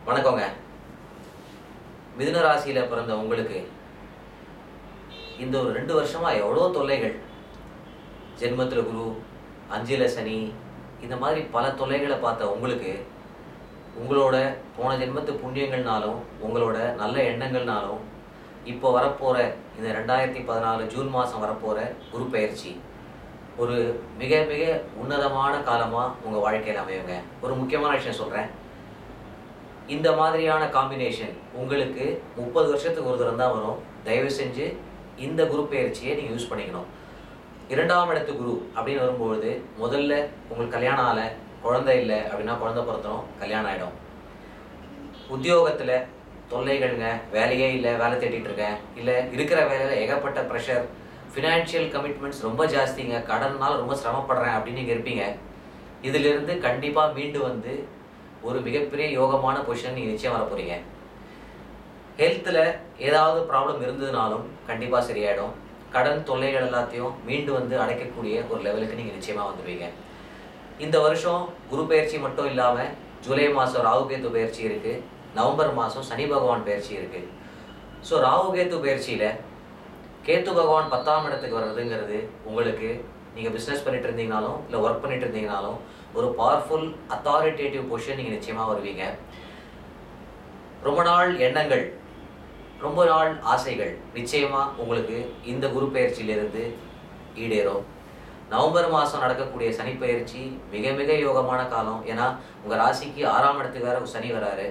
வணக்கங்க. மிதுன ராசியில் பிறந்த உங்களுக்கு இந்த ஒரு 2 வருஷமா எவ்வளோ தொல்லைகள், ஜென்மத்தில் குரு, 5ல் சனி, இந்த மாதிரி பல தொல்லைகளை பார்த்த உங்களுக்கு உங்களோட போன ஜென்மத்து புண்ணியங்கள்னாலும் உங்களோட நல்ல எண்ணங்கள்னாலும் இப்போ வரப்போகிற இந்த 2014 ஜூன் மாதம் வரப்போகிற குரு பெயர்ச்சி ஒரு மிக மிக உன்னதமான காலமாக உங்கள் வாழ்க்கையில் அமையுங்க. ஒரு முக்கியமான விஷயம் சொல்கிறேன். இந்த மாதிரியான காம்பினேஷன் உங்களுக்கு 30 வருஷத்துக்கு ஒரு தரம் தான் வரும். தயவு செஞ்சு இந்த குரு பெயர்ச்சியை நீங்கள் யூஸ் பண்ணிக்கணும். 2ஆம் இடத்து குரு அப்படின்னு வரும்பொழுது முதல்ல உங்களுக்கு கல்யாணம் ஆகலை, குழந்தை இல்லை அப்படின்னா குழந்தை பிறந்தோம், கல்யாணம் ஆகிடும். உத்தியோகத்தில் தொல்லைகள்ங்க, வேலையே இல்லை, வேலை தேடிட்டு இருக்கேன், இல்லை இருக்கிற வேலையில் ஏகப்பட்ட ப்ரெஷர், ஃபினான்ஷியல் கமிட்மெண்ட்ஸ் ரொம்ப ஜாஸ்திங்க, கடனால் ரொம்ப சிரமப்படுறேன் அப்படின்னு நீங்கள் இருப்பீங்க. இதிலிருந்து கண்டிப்பாக மீண்டு வந்து ஒரு மிகப்பெரிய யோகமான பொசிஷன் நீங்கள் நிச்சயம் வர போகிறீங்க. ஹெல்த்தில் ஏதாவது ப்ராப்ளம் இருந்ததுனாலும் கண்டிப்பாக சரியாயிடும். கடன் தொல்லைகள் எல்லாத்தையும் மீண்டு வந்து அடைக்கக்கூடிய ஒரு லெவலுக்கு நீங்கள் நிச்சயமாக வந்துடுவீங்க. இந்த வருஷம் குரு பயிற்சி மட்டும் இல்லாமல் ஜூலை மாதம் ராகுகேத்து பயிற்சி இருக்குது, நவம்பர் மாதம் சனி பகவான் பயிற்சி இருக்குது. ஸோ ராகுகேத்து பயிற்சியில் கேத்து பகவான் 10ஆம் இடத்துக்கு வர்றதுங்கிறது உங்களுக்கு நீங்கள் பிஸ்னஸ் பண்ணிட்டு இருந்தீங்கனாலும் இல்லை ஒர்க் பண்ணிட்டு இருந்தீங்கனாலும் ஒரு பவர்ஃபுல் அத்தாரிட்டேட்டிவ் பொசிஷன் நீங்கள் நிச்சயமாக வருவீங்க. ரொம்ப நாள் எண்ணங்கள், ரொம்ப நாள் ஆசைகள் நிச்சயமாக உங்களுக்கு இந்த குரு பயிற்சியிலிருந்து ஈடேறும். நவம்பர் மாதம் நடக்கக்கூடிய சனி பயிற்சி மிக மிக யோகமான காலம். ஏன்னா உங்கள் ராசிக்கு 6ஆம் இடத்துக்கு வேறு சனி வராரு.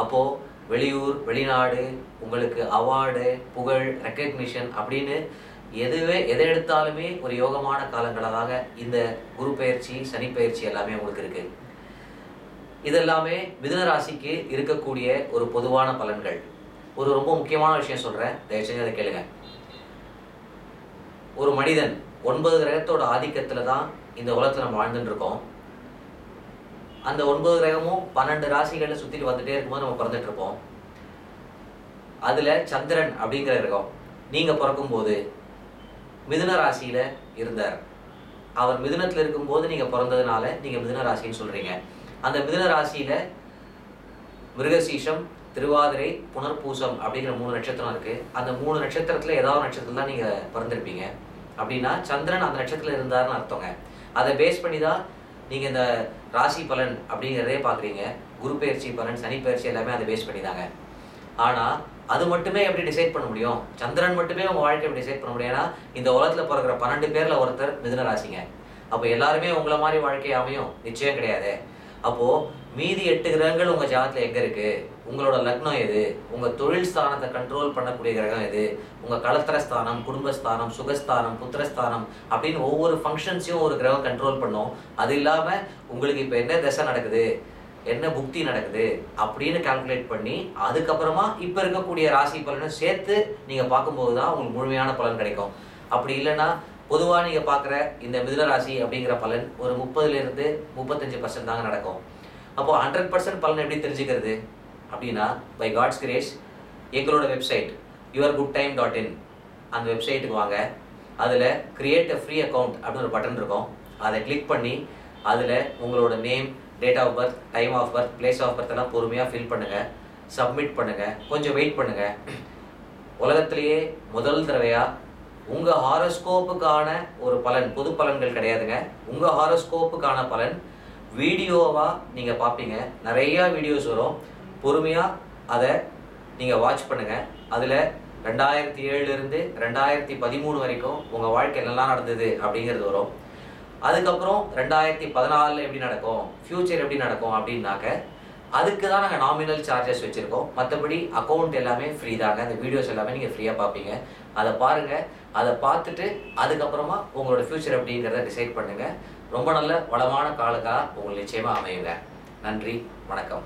அப்போது வெளியூர், வெளிநாடு, உங்களுக்கு அவார்டு, புகழ், ரெக்கக்னிஷன் அப்படின்னு எதை எடுத்தாலுமே ஒரு யோகமான காலங்களாக இந்த குரு பயிற்சி, சனி பயிற்சி எல்லாமே உங்களுக்கு இருக்குது. இதெல்லாமே மிதுன ராசிக்கு இருக்கக்கூடிய ஒரு பொதுவான பலன்கள். ஒரு ரொம்ப முக்கியமான விஷயம் சொல்கிறேன், தயவுசெய்து அதை கேளுங்க. ஒரு மனிதன் 9 கிரகத்தோட ஆதிக்கத்தில் தான் இந்த உலகத்தில் நம்ம வாழ்ந்துட்டு இருக்கோம். அந்த 9 கிரகமும் 12 ராசிகளில் சுற்றிட்டு வந்துட்டே இருக்கும்போது நம்ம பிறந்துட்டு இருப்போம். அதில் சந்திரன் அப்படிங்கிற கிரகம் நீங்கள் பிறக்கும்போது மிதுன ராசியில் இருந்தார். அவர் மிதுனத்தில் இருக்கும்போது நீங்கள் பிறந்ததுனால நீங்கள் மிதுன ராசின்னு சொல்கிறீங்க. அந்த மிதுன ராசியில் மிருகசீஷம், திருவாதிரை, புனர்பூசம் அப்படிங்கிற 3 நட்சத்திரம் இருக்குது. அந்த 3 நட்சத்திரத்தில் ஏதாவது நட்சத்திரம் தான் நீங்கள் பிறந்திருப்பீங்க. அப்படின்னா சந்திரன் அந்த நட்சத்திரத்தில் இருந்தாருன்னு அர்த்தங்க. அதை பேஸ் பண்ணி தான் நீங்கள் இந்த ராசி பலன் அப்படிங்கிறதே பார்க்குறீங்க. குரு பயிற்சி பலன், சனி பயிற்சி எல்லாமே அதை பேஸ் பண்ணி தாங்க. ஆனால் அது மட்டுமே எப்படி டிசைட் பண்ண முடியும்? சந்திரன் மட்டுமே உங்கள் வாழ்க்கை எப்படி டிசைட் பண்ண முடியும்? ஏன்னா இந்த உலகத்தில் பிறக்கிற 12 பேரில் ஒருத்தர் மிதுன ராசிங்க. அப்போ எல்லாருமே உங்களை மாதிரி வாழ்க்கை அமையும் நிச்சயம் கிடையாது. அப்போது மீதி 8 கிரகங்கள் உங்கள் ஜாதகத்தில் எங்கே இருக்குது? உங்களோட லக்னம் எது? உங்கள் தொழில் ஸ்தானத்தை கண்ட்ரோல் பண்ணக்கூடிய கிரகம் எது? உங்கள் களத்திரஸ்தானம், குடும்பஸ்தானம், சுகஸ்தானம், புத்திரஸ்தானம் அப்படின்னு ஒவ்வொரு ஃபங்க்ஷன்ஸையும் ஒரு கிரகம் கண்ட்ரோல் பண்ணும். அது இல்லாமல் உங்களுக்கு இப்போ என்ன தசை நடக்குது, என்ன புக்தி நடக்குது அப்படின்னு கால்குலேட் பண்ணி அதுக்கப்புறமா இப்போ இருக்கக்கூடிய ராசி பலனும் சேர்த்து நீங்கள் பார்க்கும்போது தான் உங்களுக்கு முழுமையான பலன் கிடைக்கும். அப்படி இல்லைன்னா பொதுவாக நீங்கள் பார்க்குற இந்த மிதுன ராசி அப்படிங்கிற பலன் ஒரு 30லேருந்து 35% தாங்க நடக்கும். அப்போது 100% பலன் எப்படி தெரிஞ்சுக்கிறது அப்படின்னா, பை காட்ஸ் கிரேஸ் எங்களோட வெப்சைட் yourgoodtime.in அந்த வெப்சைட்டுக்கு வாங்க. அதில் கிரியேட் அ ஃப்ரீ அக்கௌண்ட் அப்படின்னு ஒரு பட்டன் இருக்கும். அதை கிளிக் பண்ணி அதில் உங்களோட name, date of birth, time of birth, place of birth எல்லாம் பொறுமையாக ஃபில் பண்ணுங்கள், சப்மிட் பண்ணுங்கள். கொஞ்சம் வெயிட் பண்ணுங்கள். உலகத்திலேயே முதல் தடவையாக உங்கள் ஹாரோஸ்கோப்புக்கான ஒரு பலன், பொது பலன்கள் கிடையாதுங்க, உங்கள் ஹாரோஸ்கோப்புக்கான பலன் வீடியோவாக நீங்கள் பார்ப்பீங்க. நிறையா வீடியோஸ் வரும். பொறுமையாக அதை நீங்கள் வாட்ச் பண்ணுங்கள். அதில் 2007லேருந்து 2013 வரைக்கும் உங்கள் வாழ்க்கை நல்லா நடந்தது அப்படிங்கிறது வரும். அதுக்கப்புறம் 2014 எப்படி நடக்கும், ஃப்யூச்சர் எப்படி நடக்கும் அப்படின்னாக்க அதுக்கு தான் நாங்கள் நாமினல் சார்ஜஸ் வச்சுருக்கோம். மற்றபடி அக்கௌண்ட் எல்லாமே ஃப்ரீ தாங்க. அந்த வீடியோஸ் எல்லாமே நீங்கள் ஃப்ரீயாக பார்ப்பீங்க. அதை பாருங்கள். அதை பார்த்துட்டு அதுக்கப்புறமா உங்களோட ஃப்யூச்சர் எப்படிங்கிறத டிசைட் பண்ணுங்கள். ரொம்ப நல்ல வளமான காலக்காக உங்களுக்கு நிச்சயமாக அமையுங்க. நன்றி, வணக்கம்.